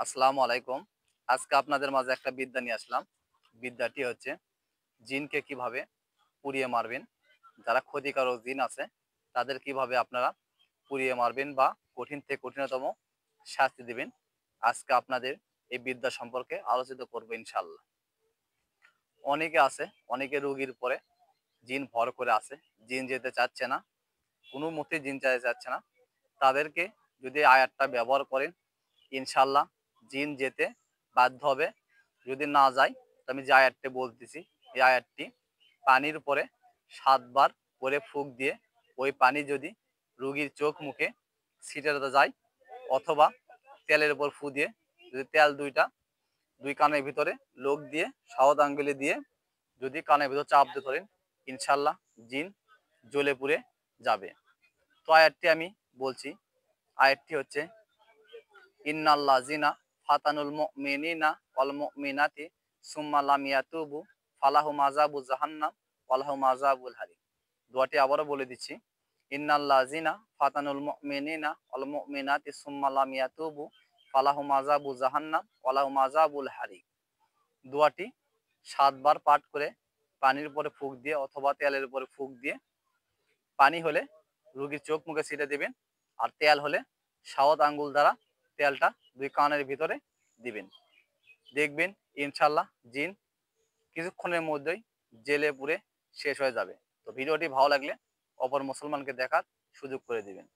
আসসালামু আলাইকুম। আজকে আপনাদের মাঝে একটা বিদ্যা নিয়ে আসলাম। বিদ্যাটি হচ্ছে জিনকে কিভাবে পুড়িয়ে মারবেন। যারা ক্ষতিকারক জিন আছে তাদের কিভাবে আপনারা পুড়িয়ে মারবেন বা কঠিন থেকে কঠিনতম শাস্তি দিবেন। আজকে আপনাদের এই বিদ্যা সম্পর্কে আলোচিত করব ইনশাআল্লাহ। অনেকে আছে, অনেকে রোগীর পরে জিন ভর করে আছে, জিন যেতে চাচ্ছে না, কোনো মতেই জিন যেতে চাচ্ছে না। তাদেরকে যদি আয়াতটা ব্যবহার করেন ইনশাআল্লাহ জিন যেতে বাধ্য হবে। যদি না যায় তো আমি যে আয়াতটি বলতেছি এই আয়াতটি পানির উপরে ৭ বার করে ফুঁক দিয়ে ওই পানি যদি রুগীর চোখ মুখে ছিটাতে যায় অথবা তেলের উপর ফু দিয়ে যদি তেল দুই কানের ভিতরে লোক দিয়ে সাউথ আঙ্গুলে দিয়ে যদি কানের ভিতর চাপ দিয়ে ধরেন ইনশাল্লাহ জিন জ্বলে পুড়ে যাবে। তো আয়াতটি আমি বলছি। আয়াতটি হচ্ছে ইন্নাল্লাযিনা ফাতানুল মুমিনিনা ওয়াল মুমিনাতি সুম্মা লাম ইয়াতুবু ফালাহুম আযাবু জাহান্নাম ওয়ালাহুম আযাবুল হারিক। দোয়াটি আবারও বলে দিচ্ছি। ইন্নাল্লাযিনা ফাতানুল মুমিনিনা ওয়াল মুমিনাতি সুম্মা লাম ইয়াতুবু ফালাহুম আযাবু জাহান্নাম ওয়ালাহুম আযাবুল হারিক। দোয়াটি ৭ বার পাঠ করে পানির উপরে ফুঁক দিয়ে অথবা তেলের উপরে ফুঁক দিয়ে, পানি হলে রোগীর চোখ মুখে ছিটে দিবেন, আর তেল হলে সাওয়াত আঙ্গুল দ্বারা তেলটা দুই কানের ভিতরে দিবেন। দেখবেন ইনশাল্লাহ জিন কিছুক্ষণের মধ্যেই জেলে পুড়ে শেষ হয়ে যাবে। তো ভিডিওটি ভালো লাগলে অপর মুসলমানকে দেখার সুযোগ করে দিবেন।